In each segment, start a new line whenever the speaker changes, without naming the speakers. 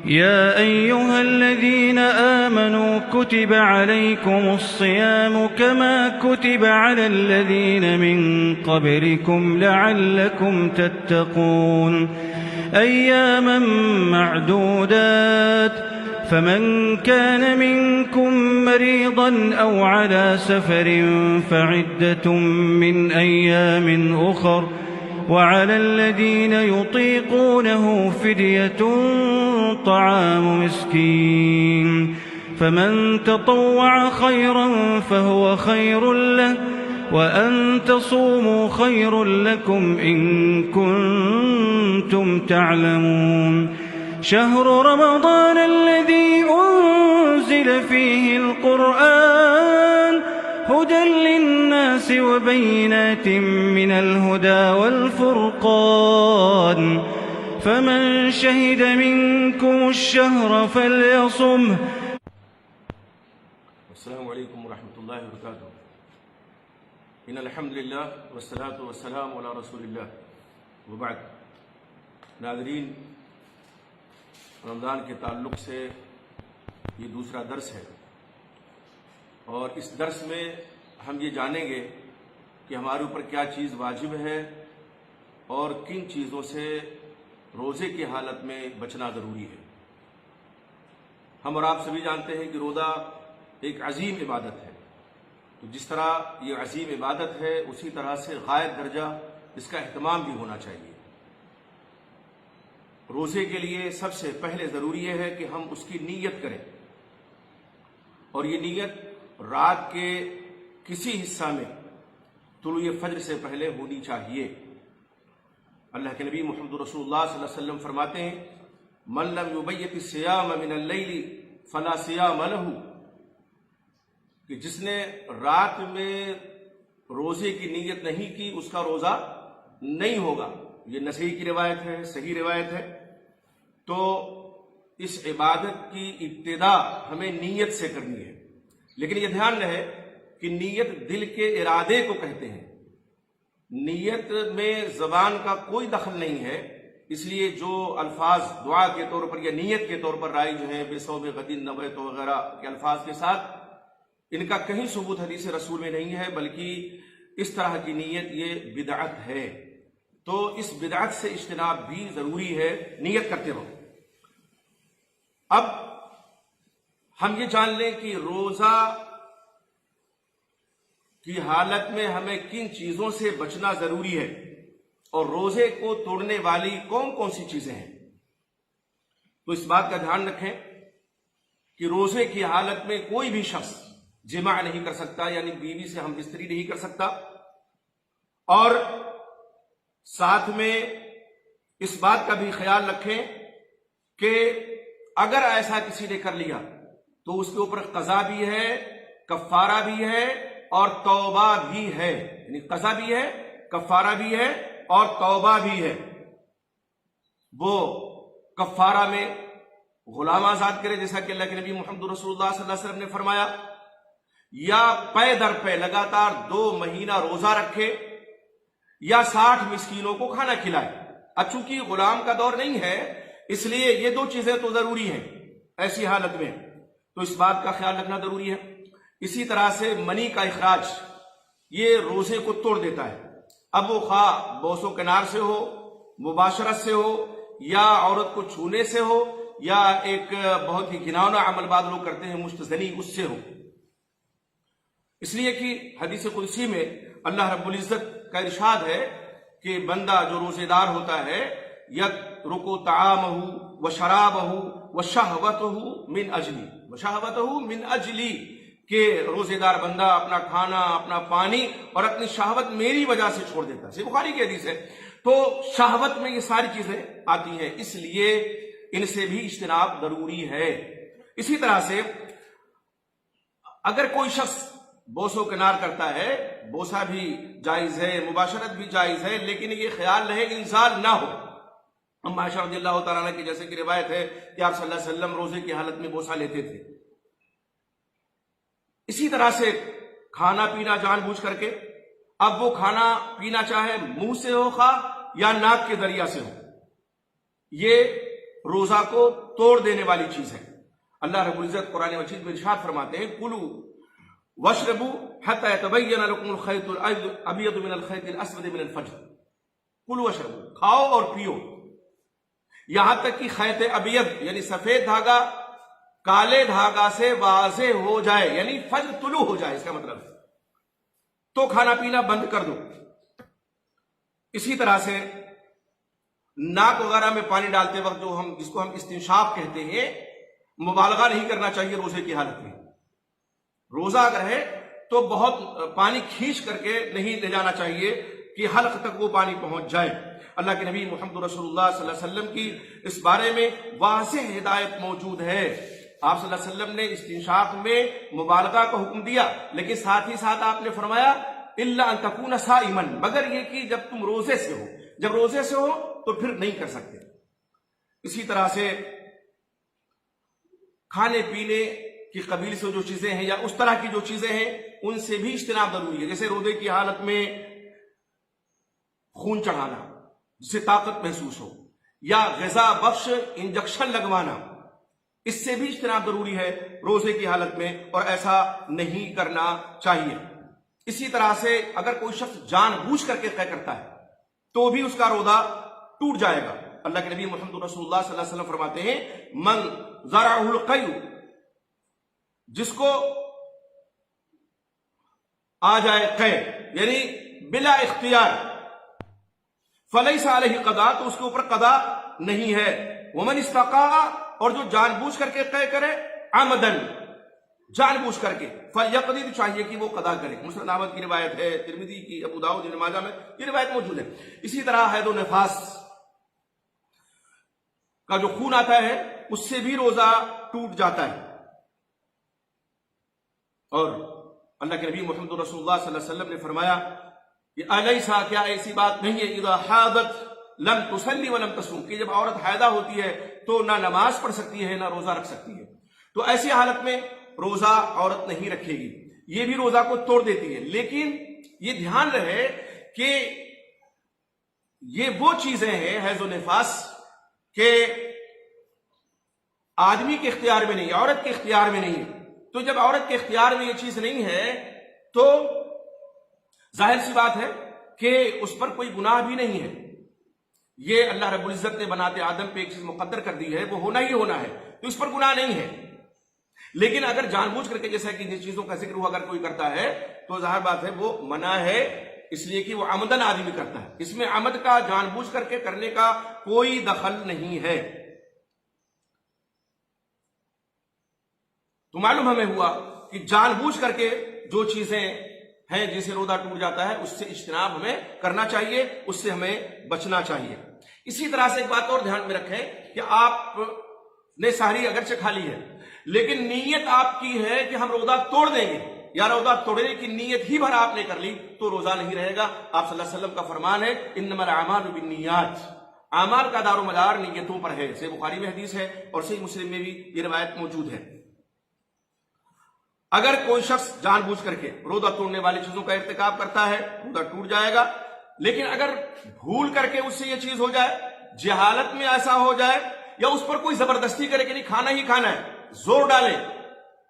يا أيها الذين آمنوا كتب عليكم الصيام كما كتب على الذين من قبلكم لعلكم تتقون أياما معدودات فمن كان منكم مريضا أو على سفر فعدة من أيام أخر وعلى الذين يطيقونه فدية طعام مسكين فمن تطوع خيرا فهو خير له وأن تصوموا خير لكم إن كنتم تعلمون شهر رمضان الذي أنزل فيه القرآن هدى للناس وبينات من الهدى والفرقان فمن شهد منكم الشهر فليصمه.
السلام علیکم ورحمۃ اللہ وبرکاتہ. ان الحمد للہ والصلاة والسلام علی رسول اللہ وبعد. ناظرین، رمضان کے تعلق سے یہ دوسرا درس ہے، اور اس درس میں ہم یہ جانیں گے کہ ہمارے اوپر کیا چیز واجب ہے اور کن چیزوں سے روزے کی حالت میں بچنا ضروری ہے. ہم اور آپ سبھی جانتے ہیں کہ روزہ ایک عظیم عبادت ہے، تو جس طرح یہ عظیم عبادت ہے اسی طرح سے غائب درجہ اس کا اہتمام بھی ہونا چاہیے. روزے کے لیے سب سے پہلے ضروری یہ ہے کہ ہم اس کی نیت کریں، اور یہ نیت رات کے کسی حصہ میں طلوع فجر سے پہلے ہونی چاہیے. اللہ کے نبی محمد رسول اللہ صلی اللہ علیہ وسلم فرماتے ہیں من لم یبیت الصیام من اللیل فلا صیام لہ، کہ جس نے رات میں روزے کی نیت نہیں کی اس کا روزہ نہیں ہوگا. یہ نسائی کی روایت ہے، صحیح روایت ہے. تو اس عبادت کی ابتدا ہمیں نیت سے کرنی ہے، لیکن یہ دھیان رہے کہ نیت دل کے ارادے کو کہتے ہیں. نیت میں زبان کا کوئی دخل نہیں ہے، اس لیے جو الفاظ دعا کے طور پر یا نیت کے طور پر رائج ہیں بے صوم غدین نویت وغیرہ کے الفاظ کے ساتھ، ان کا کہیں ثبوت حدیث رسول میں نہیں ہے، بلکہ اس طرح کی نیت یہ بدعت ہے. تو اس بدعت سے اجتناب بھی ضروری ہے نیت کرتے وقت. اب ہم یہ جان لیں کہ روزہ کی حالت میں ہمیں کن چیزوں سے بچنا ضروری ہے اور روزے کو توڑنے والی کون کون سی چیزیں ہیں. تو اس بات کا دھیان رکھیں کہ روزے کی حالت میں کوئی بھی شخص جماع نہیں کر سکتا، یعنی بیوی سے ہم بستری نہیں کر سکتا. اور ساتھ میں اس بات کا بھی خیال رکھیں کہ اگر ایسا کسی نے کر لیا تو اس کے اوپر قضا بھی ہے، کفارہ بھی ہے اور توبہ بھی ہے. یعنی قضا بھی ہے، کفارہ بھی ہے اور توبہ بھی ہے. وہ کفارہ میں غلام آزاد کرے، جیسا کہ اللہ کے نبی محمد رسول اللہ صلی اللہ علیہ وسلم نے فرمایا، یا پے در پے لگاتار 2 مہینہ روزہ رکھے یا 60 مسکینوں کو کھانا کھلائے. اب چونکہ غلام کا دور نہیں ہے اس لیے یہ 2 چیزیں تو ضروری ہیں ایسی حالت میں، تو اس بات کا خیال رکھنا ضروری ہے. اسی طرح سے منی کا اخراج یہ روزے کو توڑ دیتا ہے. اب وہ خواہ بوس و کنار سے ہو، مباشرت سے ہو، یا عورت کو چھونے سے ہو، یا ایک بہت ہی گھناؤنا عمل بعض لوگ کرتے ہیں مستزنی، اس سے ہو. اس لیے کہ حدیث قدسی میں اللہ رب العزت کا ارشاد ہے کہ بندہ جو روزے دار ہوتا ہے یترک طعامہ وشرابہ وشہوتہ من اجلی، وشہوتہ من اجلی، کہ روزے دار بندہ اپنا کھانا، اپنا پانی اور اپنی شہوت میری وجہ سے چھوڑ دیتا ہے. صحیح بخاری کی حدیث ہے. تو شہوت میں یہ ساری چیزیں آتی ہیں، اس لیے ان سے بھی اجتناب ضروری ہے. اسی طرح سے اگر کوئی شخص بوسو کنار کرتا ہے، بوسا بھی جائز ہے، مباشرت بھی جائز ہے، لیکن یہ خیال رہے انزال نہ ہو. ام عائشہ رضی اللہ تعالیٰ عنہ کی جیسے کہ روایت ہے کہ آپ صلی اللہ علیہ وسلم روزے کی حالت میں بوسا لیتے تھے. اسی طرح سے کھانا پینا جان بوجھ کر کے، اب وہ کھانا پینا چاہے منہ سے ہو خواہ یا ناک کے ذریعہ سے ہو، یہ रोजा को तोड़ देने वाली चीज है। अल्लाह रब्बुल इज्जत कुरान मजीद में इरशाद फरमाते हैं, कुलू वशरबू हत्ता यतबय्यन लकुमुल खैतुल अबयदु मिनल खैतिल अस्वद मिनल फज्र। कुलू वशरबू, खाओ और पियो, यहां तक कि खैत अबयद यानी सफेद धागा काले धागा से वाज़े हो जाए, यानी फज्र तुलू हो जाए, इसका मतलब तो खाना पीना बंद कर दो। इसी तरह से नाक वगैरह में पानी डालते वक्त जिसको हम इस्तिंशाक कहते हैं, मुबालगा नहीं करना चाहिए रोजे की हालत में। रोजा अगर है तो बहुत पानी खींच करके नहीं ले जाना चाहिए कि हल्क तक वो पानी पहुंच जाए। अल्लाह के नबी मुहम्मद रसूलुल्लाह सल्लल्लाहु अलैहि वसल्लम की इस बारे में वाज़ेह हिदायत मौजूद है। आप सल्लल्लाहु अलैहि वसल्लम ने इस्तिंशाक में मुबालगा का हुक्म दिया, लेकिन साथ ही साथ आपने फरमाया इल्ला अन तकूना साइमन, मगर ये कि जब तुम रोजे से हो, जब रोजे से हो तो फिर नहीं कर सकते। इसी तरह से खाने पीने की कबील से जो चीजें हैं या उस तरह की जो चीजें हैं उनसे भी इज्तिनाब जरूरी है। जैसे रोजे की हालत में खून चढ़ाना जिससे ताकत महसूस हो, या ग़िज़ा बख्श इंजेक्शन लगवाना, इससे भी इज्तिनाब जरूरी है रोजे की हालत में, और ऐसा नहीं करना चाहिए। इसी तरह से अगर कोई शख्स जानबूझ करके तय करता है तो भी उसका रोजा टूट जाएगा। अल्लाह के नबी मुहम्मद रसूलुल्लाह सल्लल्लाहु अलैहि वसल्लम फरमाते हैं, मन ज़रअहुल क़य्यु, जिसको आ जाए कै यानी बिला इख्तियार, फलैसा अलैहि क़दा, तो उसके ऊपर कदा नहीं है। वमन इस्तक़ा, और जो जानबूझ करके तय करे, आमदन, जानबूझ करके, फलयक़दी, तो चाहिए कि वो कदा करे। मुस्लिम अहमद की रिवायत है, तिरमिज़ी की, अबू दाऊद, इब्न माजा में ये रिवायत मौजूद है। इसी तरह हैदो नफास का जो खून आता है उससे भी रोजा टूट जाता है। और अल्लाह के नबी मुहम्मद रसूलुल्लाह सल्लल्लाहु अलैहि वसल्लम ने फरमाया कि अलैसा, क्या ऐसी बात नहीं है, इज़ा हादत लम तुसल्ली व लम तसूम, कि जब औरत हायदा होती है तो ना नमाज पढ़ सकती है ना रोजा रख सकती है। तो ऐसी हालत में रोजा औरत नहीं रखेगी, ये भी रोजा को तोड़ देती है। लेकिन ये ध्यान रहे कि ये वो चीजें हैं हैज़ो निफास के आदमी के इख्तियार में नहीं, औरत के इख्तियार में नहीं है। तो जब औरत के इख्तियार में ये चीज नहीं है तो जाहिर सी बात है कि उस पर कोई गुनाह भी नहीं है। ये अल्लाह रब्बुल इज्जत ने बनाते आदम पे एक चीज मुकद्दर कर दी है, वो होना ही होना है, तो इस पर गुनाह नहीं है। लेकिन अगर जानबूझ करके, जैसा कि जिन चीजों का जिक्र हुआ, अगर कोई करता है तो जाहिर बात है वो मना है, इसलिए कि वो आमदन आदमी करता है। इसमें आमद का जानबूझ करके करने का कोई दखल नहीं है। तो मालूम हमें हुआ कि जानबूझ करके जो चीजें हैं जिनसे रोजा टूट जाता है उससे इज्तिनाब हमें करना चाहिए, उससे हमें बचना चाहिए। इसी तरह से एक बात और ध्यान में रखें कि आपने सहरी अगरचे खा ली है, लेकिन नीयत आपकी है कि हम रोजा तोड़ देंगे, या रोजा तोड़ने की नीयत ही भर आपने कर ली तो रोजा नहीं रहेगा। आप सल्लल्लाहु अलैहि वसल्लम का फरमान है, इन्नमल अमालु बिन्नियात, अमाल का दारोमदार नीयतों पर है। सही बुखारी में हदीस है और सही मुस्लिम में भी ये रिवायत मौजूद है। अगर कोई शख्स जानबूझ करके रोजा तोड़ने वाली चीजों का इर्तिकाब करता है, रोजा टूट जाएगा। लेकिन अगर भूल करके उससे ये चीज हो जाए, जहालत में ऐसा हो जाए, या उस पर कोई जबरदस्ती करे कि नहीं खाना ही खाना है, जोर डाले,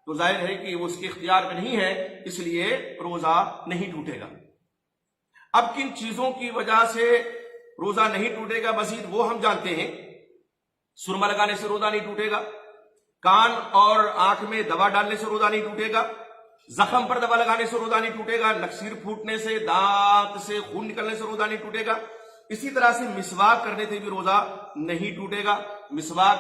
तो जाहिर है कि वो उसके इख्तियार में नहीं है, इसलिए रोजा नहीं टूटेगा। अब किन चीजों की वजह से रोजा नहीं टूटेगा मजीद वो हम जानते हैं। सुरमा लगाने से रोजा नहीं टूटेगा, कान और आंख में दवा डालने से रोजा नहीं टूटेगा, जख्म पर दवा लगाने से रोजा नहीं टूटेगा, नक्सीर फूटने से, दांत से खून निकलने से रोजा नहीं टूटेगा। इसी तरह से मिसवाक करने से भी रोजा नहीं टूटेगा। मिसवाक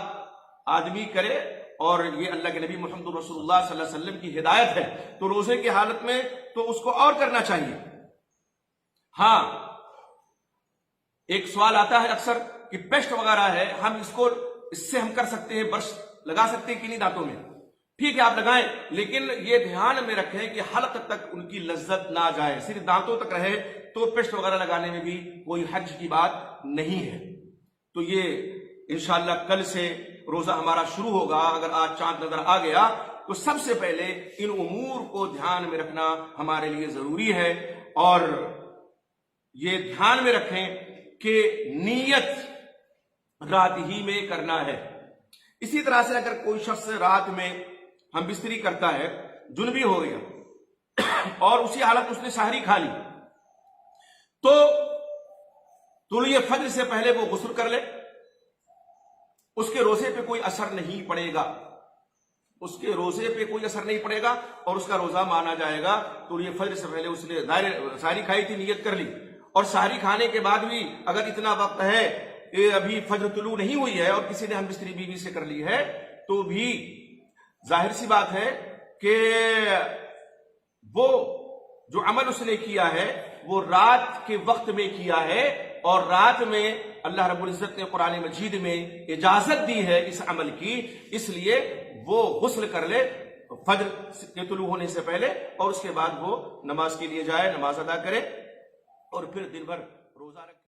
आदमी करे, और ये अल्लाह के नबी मुहम्मद रसूलुल्लाह सल्लल्लाहु अलैहि वसल्लम की हिदायत है, तो रोजे की हालत में तो उसको और करना चाहिए। हाँ, एक सवाल आता है अक्सर कि पेस्ट वगैरह है, हम इससे हम कर सकते हैं, ब्रश लगा सकते हैं कि नहीं दांतों में। ठीक है, आप लगाएं, लेकिन ये ध्यान में रखें कि हल्क तक उनकी लज्जत ना जाए, सिर्फ दांतों तक रहे, तो पेस्ट वगैरह लगाने में भी कोई हर्ज की बात नहीं है। तो ये इंशाअल्लाह कल से रोजा हमारा शुरू होगा। अगर आज चांद नजर आ गया तो सबसे पहले इन उमूर को ध्यान में रखना हमारे लिए जरूरी है, और ये ध्यान में रखें कि नीयत رات ہی میں کرنا ہے۔ اسی طرح سے اگر کوئی شخص رات میں ہم بستری کرتا ہے، جنبی ہو گیا اور اسی حالت اس نے سحری کھا لی، تو طلوع فجر سے پہلے وہ غسل کر لے، اس کے روزے پہ کوئی اثر نہیں پڑے گا، اس کے روزے پہ کوئی اثر نہیں پڑے گا اور اس کا روزہ مانا جائے گا۔ طلوع فجر سے پہلے اس نے سحری کھائی تھی، نیت کر لی، اور سحری کھانے کے بعد بھی اگر اتنا وقت ہے کہ ابھی فجر طلوع نہیں ہوئی ہے اور کسی نے ہم بستری بیوی سے کر لی ہے، تو بھی ظاہر سی بات ہے کہ وہ جو عمل اس نے کیا ہے وہ رات کے وقت میں کیا ہے، اور رات میں اللہ رب العزت نے قرآن مجید میں اجازت دی ہے اس عمل کی، اس لیے وہ غسل کر لے فجر کے طلوع ہونے سے پہلے، اور اس کے بعد وہ نماز کے لیے جائے، نماز ادا کرے اور پھر دن بھر روزہ رکھے۔